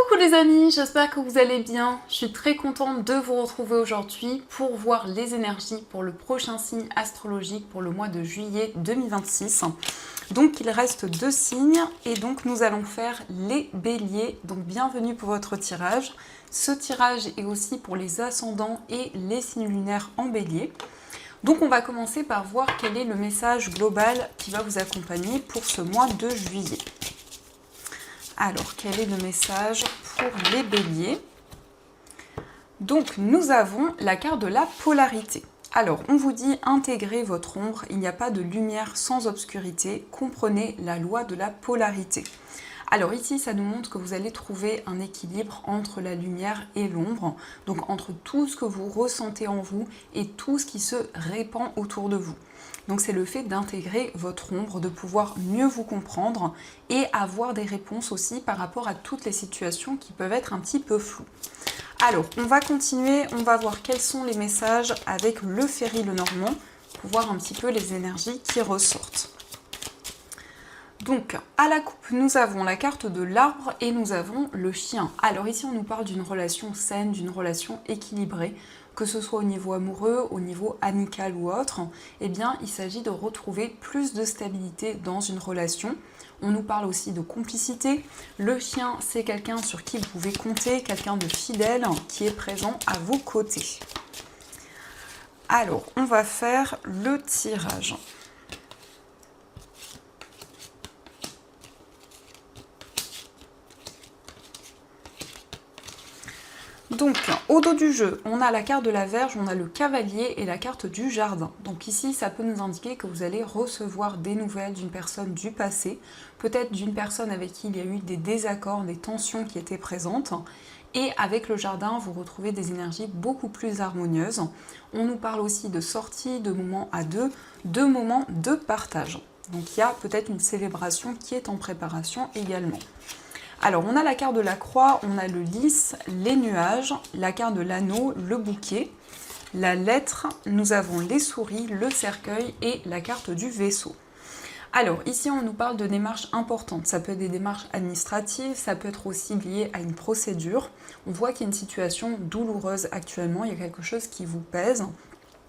Coucou les amis, j'espère que vous allez bien. Je suis très contente de vous retrouver aujourd'hui pour voir les énergies pour le prochain signe astrologique pour le mois de juillet 2026. Donc il reste 2 signes et donc nous allons faire les béliers. Donc bienvenue pour votre tirage. Ce tirage est aussi pour les ascendants et les signes lunaires en bélier. Donc on va commencer par voir quel est le message global qui va vous accompagner pour ce mois de juillet. Alors, quel est le message pour les béliers? Donc, nous avons la carte de la polarité. Alors, on vous dit intégrer votre ombre, il n'y a pas de lumière sans obscurité, comprenez la loi de la polarité. Alors ici, ça nous montre que vous allez trouver un équilibre entre la lumière et l'ombre, donc entre tout ce que vous ressentez en vous et tout ce qui se répand autour de vous. Donc c'est le fait d'intégrer votre ombre, de pouvoir mieux vous comprendre et avoir des réponses aussi par rapport à toutes les situations qui peuvent être un petit peu floues. Alors, on va continuer, on va voir quels sont les messages avec le Ferry Lenormand pour voir un petit peu les énergies qui ressortent. Donc, à la coupe, nous avons la carte de l'arbre et nous avons le chien. Alors ici, on nous parle d'une relation saine, d'une relation équilibrée, que ce soit au niveau amoureux, au niveau amical ou autre. Eh bien, il s'agit de retrouver plus de stabilité dans une relation. On nous parle aussi de complicité. Le chien, c'est quelqu'un sur qui vous pouvez compter, quelqu'un de fidèle qui est présent à vos côtés. Alors, on va faire le tirage. Donc, au dos du jeu, on a la carte de la Vierge, on a le cavalier et la carte du jardin. Donc ici, ça peut nous indiquer que vous allez recevoir des nouvelles d'une personne du passé, peut-être d'une personne avec qui il y a eu des désaccords, des tensions qui étaient présentes. Et avec le jardin, vous retrouvez des énergies beaucoup plus harmonieuses. On nous parle aussi de sorties, de moments à deux, de moments de partage. Donc il y a peut-être une célébration qui est en préparation également. Alors, on a la carte de la croix, on a le lys, les nuages, la carte de l'anneau, le bouquet, la lettre, nous avons les souris, le cercueil et la carte du vaisseau. Alors, ici, on nous parle de démarches importantes. Ça peut être des démarches administratives, ça peut être aussi lié à une procédure. On voit qu'il y a une situation douloureuse actuellement, il y a quelque chose qui vous pèse.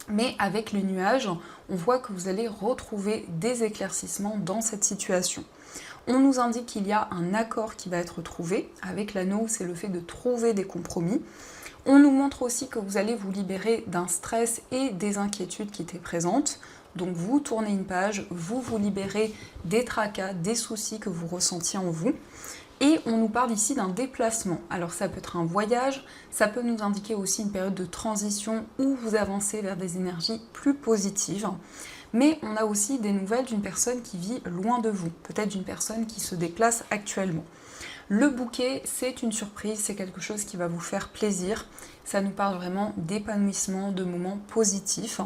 Mais avec les nuages, on voit que vous allez retrouver des éclaircissements dans cette situation. On nous indique qu'il y a un accord qui va être trouvé. Avec l'anneau, c'est le fait de trouver des compromis. On nous montre aussi que vous allez vous libérer d'un stress et des inquiétudes qui étaient présentes. Donc vous tournez une page, vous vous libérez des tracas, des soucis que vous ressentiez en vous. Et on nous parle ici d'un déplacement. Alors ça peut être un voyage, ça peut nous indiquer aussi une période de transition où vous avancez vers des énergies plus positives. Mais on a aussi des nouvelles d'une personne qui vit loin de vous, peut-être d'une personne qui se déplace actuellement. Le bouquet, c'est une surprise, c'est quelque chose qui va vous faire plaisir. Ça nous parle vraiment d'épanouissement, de moments positifs.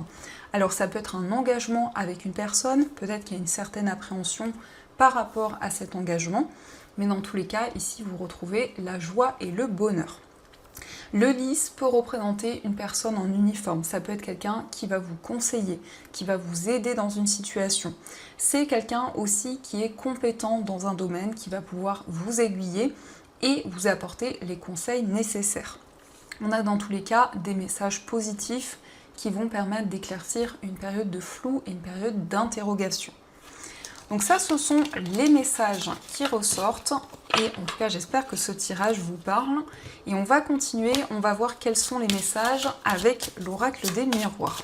Alors ça peut être un engagement avec une personne, peut-être qu'il y a une certaine appréhension par rapport à cet engagement. Mais dans tous les cas, ici, vous retrouvez la joie et le bonheur. Le lys peut représenter une personne en uniforme. Ça peut être quelqu'un qui va vous conseiller, qui va vous aider dans une situation. C'est quelqu'un aussi qui est compétent dans un domaine, qui va pouvoir vous aiguiller et vous apporter les conseils nécessaires. On a dans tous les cas des messages positifs qui vont permettre d'éclaircir une période de flou et une période d'interrogation. Donc ça, ce sont les messages qui ressortent et en tout cas, j'espère que ce tirage vous parle. Et on va continuer, on va voir quels sont les messages avec l'oracle des miroirs.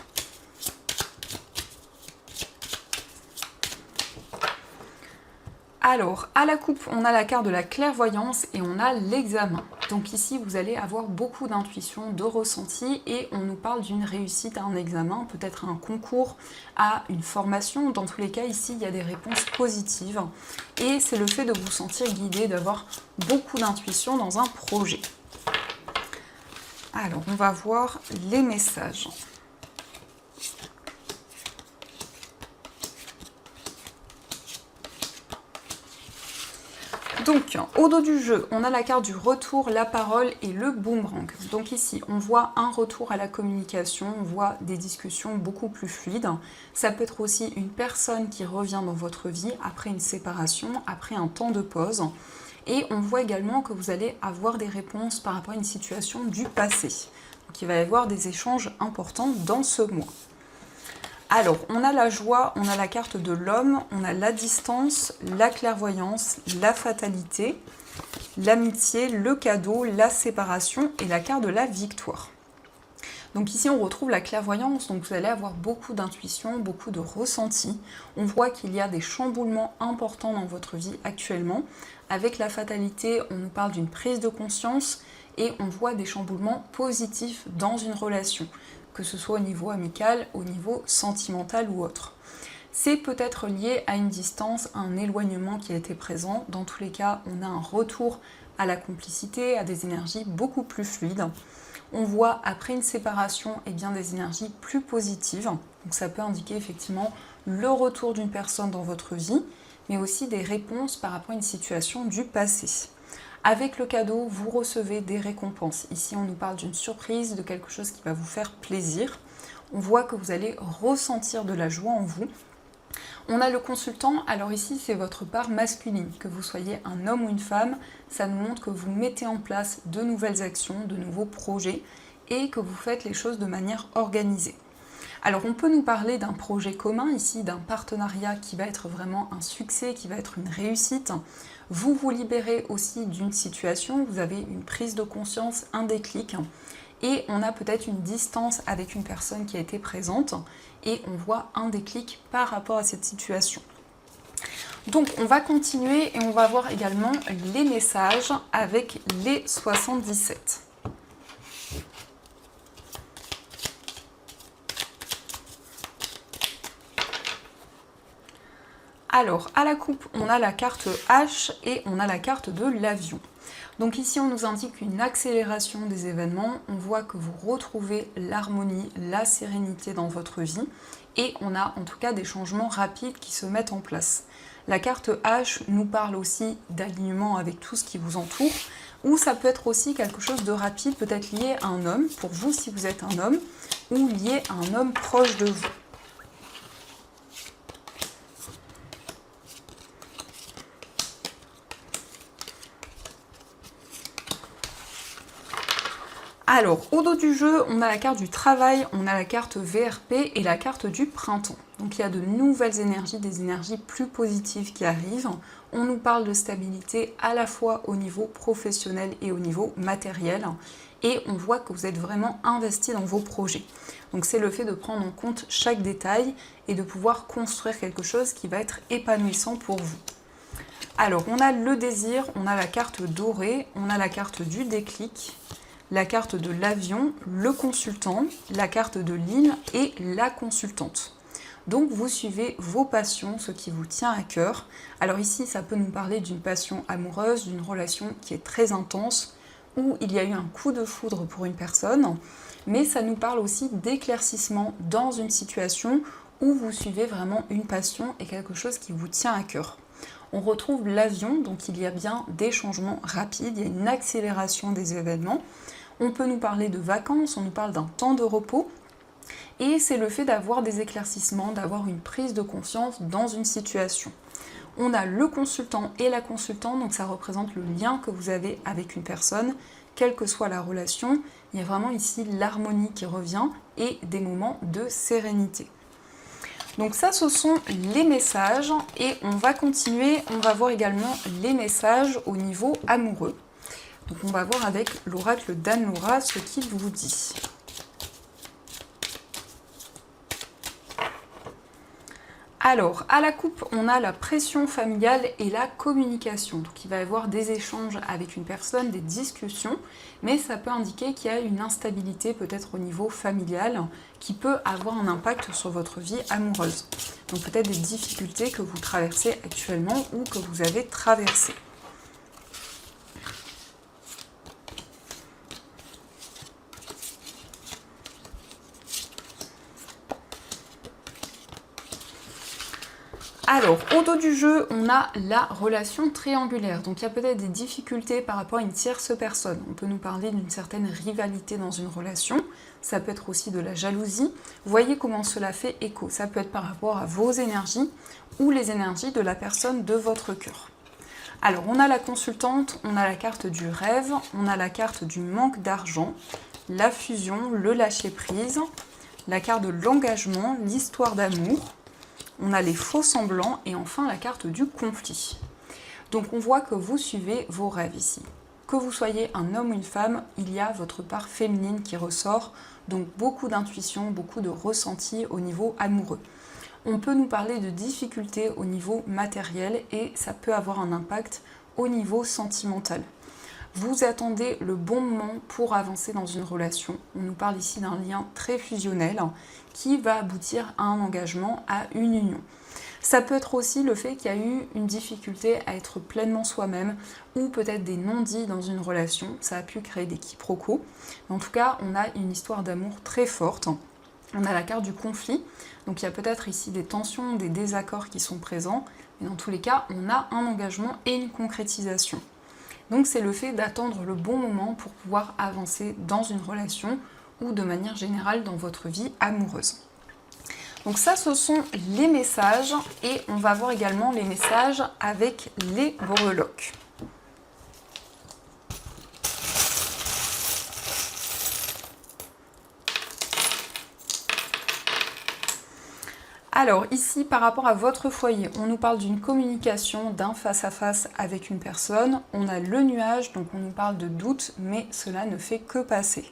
Alors, à la coupe, on a la carte de la clairvoyance et on a l'examen. Donc ici, vous allez avoir beaucoup d'intuition, de ressenti et on nous parle d'une réussite à un examen, peut-être à un concours, à une formation. Dans tous les cas, ici, il y a des réponses positives et c'est le fait de vous sentir guidé, d'avoir beaucoup d'intuition dans un projet. Alors, on va voir les messages. Donc, au dos du jeu, on a la carte du retour, la parole et le boomerang. Donc ici, on voit un retour à la communication, on voit des discussions beaucoup plus fluides. Ça peut être aussi une personne qui revient dans votre vie après une séparation, après un temps de pause. Et on voit également que vous allez avoir des réponses par rapport à une situation du passé. Donc il va y avoir des échanges importants dans ce mois. Alors, on a la joie, on a la carte de l'homme, on a la distance, la clairvoyance, la fatalité, l'amitié, le cadeau, la séparation et la carte de la victoire. Donc ici, on retrouve la clairvoyance, donc vous allez avoir beaucoup d'intuition, beaucoup de ressenti. On voit qu'il y a des chamboulements importants dans votre vie actuellement. Avec la fatalité, on nous parle d'une prise de conscience et on voit des chamboulements positifs dans une relation, que ce soit au niveau amical, au niveau sentimental ou autre. C'est peut-être lié à une distance, à un éloignement qui a été présent. Dans tous les cas, on a un retour à la complicité, à des énergies beaucoup plus fluides. On voit après une séparation des énergies plus positives. Donc ça peut indiquer effectivement le retour d'une personne dans votre vie, mais aussi des réponses par rapport à une situation du passé. Avec le cadeau, vous recevez des récompenses. Ici, on nous parle d'une surprise, de quelque chose qui va vous faire plaisir. On voit que vous allez ressentir de la joie en vous. On a le consultant, alors ici c'est votre part masculine, que vous soyez un homme ou une femme, ça nous montre que vous mettez en place de nouvelles actions, de nouveaux projets et que vous faites les choses de manière organisée. Alors on peut nous parler d'un projet commun ici, d'un partenariat qui va être vraiment un succès, qui va être une réussite. Vous vous libérez aussi d'une situation, vous avez une prise de conscience, un déclic. Et on a peut-être une distance avec une personne qui a été présente et on voit un déclic par rapport à cette situation. Donc on va continuer et on va voir également les messages avec les 77. Alors à la coupe, on a la carte H et on a la carte de l'avion. Donc ici, on nous indique une accélération des événements. On voit que vous retrouvez l'harmonie, la sérénité dans votre vie. Et on a en tout cas des changements rapides qui se mettent en place. La carte H nous parle aussi d'alignement avec tout ce qui vous entoure. Ou ça peut être aussi quelque chose de rapide, peut-être lié à un homme, pour vous si vous êtes un homme, ou lié à un homme proche de vous. Alors, au dos du jeu, on a la carte du travail, on a la carte VRP et la carte du printemps. Donc il y a de nouvelles énergies, des énergies plus positives qui arrivent. On nous parle de stabilité à la fois au niveau professionnel et au niveau matériel. Et on voit que vous êtes vraiment investi dans vos projets. Donc c'est le fait de prendre en compte chaque détail et de pouvoir construire quelque chose qui va être épanouissant pour vous. Alors, on a le désir, on a la carte dorée, on a la carte du déclic, la carte de l'avion, le consultant, la carte de l'île et la consultante. Donc vous suivez vos passions, ce qui vous tient à cœur. Alors ici, ça peut nous parler d'une passion amoureuse, d'une relation qui est très intense, où il y a eu un coup de foudre pour une personne, mais ça nous parle aussi d'éclaircissement dans une situation où vous suivez vraiment une passion et quelque chose qui vous tient à cœur. On retrouve l'avion, donc il y a bien des changements rapides, il y a une accélération des événements. On peut nous parler de vacances, on nous parle d'un temps de repos, et c'est le fait d'avoir des éclaircissements, d'avoir une prise de conscience dans une situation. On a le consultant et la consultante, donc ça représente le lien que vous avez avec une personne, quelle que soit la relation. Il y a vraiment ici l'harmonie qui revient et des moments de sérénité. Donc ça, ce sont les messages et on va continuer, on va voir également les messages au niveau amoureux. Donc on va voir avec l'oracle d'Anne-Laura ce qu'il vous dit. Alors, à la coupe, on a la pression familiale et la communication. Donc il va y avoir des échanges avec une personne, des discussions, mais ça peut indiquer qu'il y a une instabilité peut-être au niveau familial qui peut avoir un impact sur votre vie amoureuse. Donc peut-être des difficultés que vous traversez actuellement ou que vous avez traversées. Alors, au dos du jeu, on a la relation triangulaire. Donc, il y a peut-être des difficultés par rapport à une tierce personne. On peut nous parler d'une certaine rivalité dans une relation. Ça peut être aussi de la jalousie. Voyez comment cela fait écho. Ça peut être par rapport à vos énergies ou les énergies de la personne de votre cœur. Alors, on a la consultante, on a la carte du rêve, on a la carte du manque d'argent, la fusion, le lâcher-prise, la carte de l'engagement, l'histoire d'amour, on a les faux semblants et enfin la carte du conflit. Donc, on voit que vous suivez vos rêves ici. Que vous soyez un homme ou une femme, il y a votre part féminine qui ressort, donc beaucoup d'intuition, beaucoup de ressenti au niveau amoureux. On peut nous parler de difficultés au niveau matériel et ça peut avoir un impact au niveau sentimental. Vous attendez le bon moment pour avancer dans une relation. On nous parle ici d'un lien très fusionnel qui va aboutir à un engagement, à une union. Ça peut être aussi le fait qu'il y a eu une difficulté à être pleinement soi-même ou peut-être des non-dits dans une relation. Ça a pu créer des quiproquos. En tout cas, on a une histoire d'amour très forte. On a la carte du conflit, donc il y a peut-être ici des tensions, des désaccords qui sont présents, mais dans tous les cas, on a un engagement et une concrétisation. Donc c'est le fait d'attendre le bon moment pour pouvoir avancer dans une relation ou de manière générale dans votre vie amoureuse. Donc ça, ce sont les messages et on va voir également les messages avec les breloques. Alors ici, par rapport à votre foyer, on nous parle d'une communication, d'un face-à-face avec une personne. On a le nuage, donc on nous parle de doute, mais cela ne fait que passer.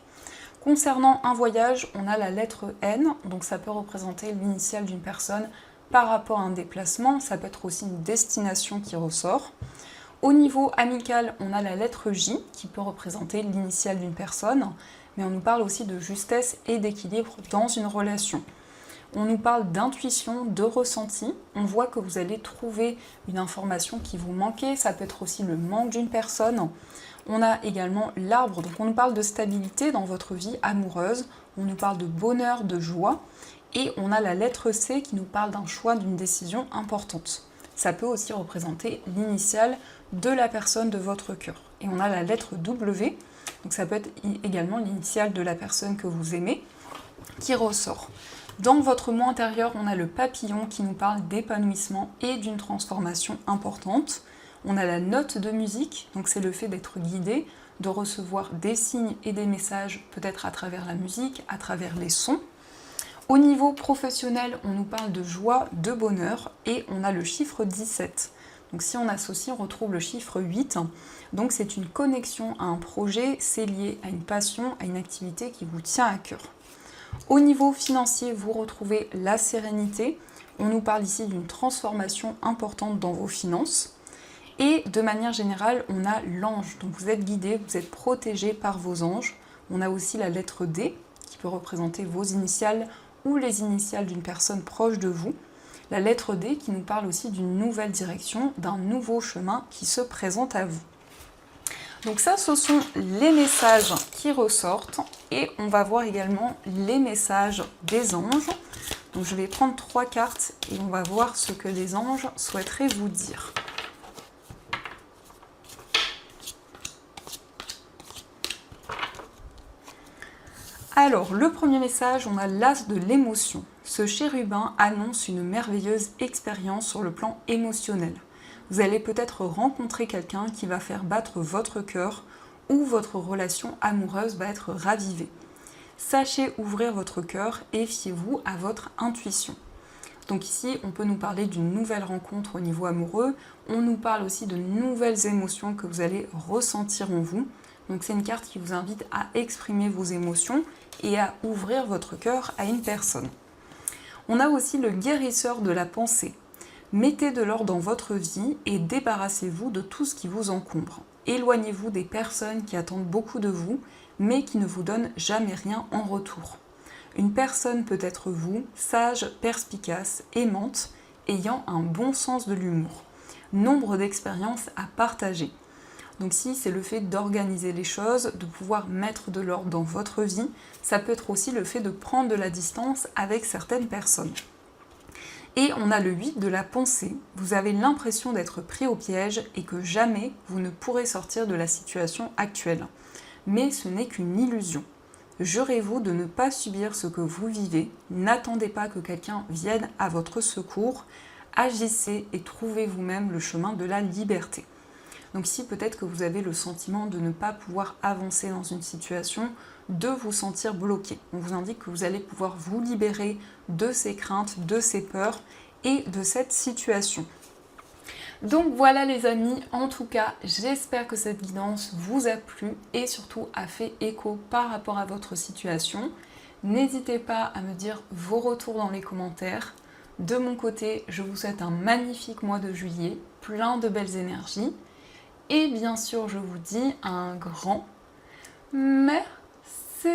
Concernant un voyage, on a la lettre N, donc ça peut représenter l'initiale d'une personne par rapport à un déplacement. Ça peut être aussi une destination qui ressort. Au niveau amical, on a la lettre J, qui peut représenter l'initiale d'une personne, mais on nous parle aussi de justesse et d'équilibre dans une relation. On nous parle d'intuition, de ressenti. On voit que vous allez trouver une information qui vous manquait. Ça peut être aussi le manque d'une personne. On a également l'arbre. Donc on nous parle de stabilité dans votre vie amoureuse. On nous parle de bonheur, de joie. Et on a la lettre C qui nous parle d'un choix, d'une décision importante. Ça peut aussi représenter l'initiale de la personne de votre cœur. Et on a la lettre W. Donc ça peut être également l'initiale de la personne que vous aimez qui ressort. Dans votre moi intérieur, on a le papillon qui nous parle d'épanouissement et d'une transformation importante. On a la note de musique, donc c'est le fait d'être guidé, de recevoir des signes et des messages, peut-être à travers la musique, à travers les sons. Au niveau professionnel, on nous parle de joie, de bonheur, et on a le chiffre 17. Donc si on associe, on retrouve le chiffre 8. Donc c'est une connexion à un projet, c'est lié à une passion, à une activité qui vous tient à cœur. Au niveau financier, vous retrouvez la sérénité. On nous parle ici d'une transformation importante dans vos finances. Et de manière générale, on a l'ange. Donc vous êtes guidé, vous êtes protégé par vos anges. On a aussi la lettre D, qui peut représenter vos initiales ou les initiales d'une personne proche de vous. La lettre D qui nous parle aussi d'une nouvelle direction, d'un nouveau chemin qui se présente à vous. Donc ça, ce sont les messages qui ressortent et on va voir également les messages des anges. Donc je vais prendre 3 cartes et on va voir ce que les anges souhaiteraient vous dire. Alors, le premier message, on a l'as de l'émotion. Ce chérubin annonce une merveilleuse expérience sur le plan émotionnel. Vous allez peut-être rencontrer quelqu'un qui va faire battre votre cœur ou votre relation amoureuse va être ravivée. Sachez ouvrir votre cœur et fiez-vous à votre intuition. Donc ici, on peut nous parler d'une nouvelle rencontre au niveau amoureux. On nous parle aussi de nouvelles émotions que vous allez ressentir en vous. Donc c'est une carte qui vous invite à exprimer vos émotions et à ouvrir votre cœur à une personne. On a aussi le guérisseur de la pensée. Mettez de l'ordre dans votre vie et débarrassez-vous de tout ce qui vous encombre. Éloignez-vous des personnes qui attendent beaucoup de vous, mais qui ne vous donnent jamais rien en retour. Une personne peut être vous, sage, perspicace, aimante, ayant un bon sens de l'humour. Nombre d'expériences à partager. Donc si c'est le fait d'organiser les choses, de pouvoir mettre de l'ordre dans votre vie, ça peut être aussi le fait de prendre de la distance avec certaines personnes. Et on a le 8 de la pensée. Vous avez l'impression d'être pris au piège et que jamais vous ne pourrez sortir de la situation actuelle. Mais ce n'est qu'une illusion. Jurez-vous de ne pas subir ce que vous vivez. N'attendez pas que quelqu'un vienne à votre secours. Agissez et trouvez vous-même le chemin de la liberté. Donc ici, peut-être que vous avez le sentiment de ne pas pouvoir avancer dans une situation, de vous sentir bloqué. On vous indique que vous allez pouvoir vous libérer de ces craintes, de ces peurs et de cette situation. Donc voilà les amis, en tout cas, j'espère que cette guidance vous a plu et surtout a fait écho par rapport à votre situation. N'hésitez pas à me dire vos retours dans les commentaires. De mon côté, je vous souhaite un magnifique mois de juillet, plein de belles énergies. Et bien sûr, je vous dis un grand merci.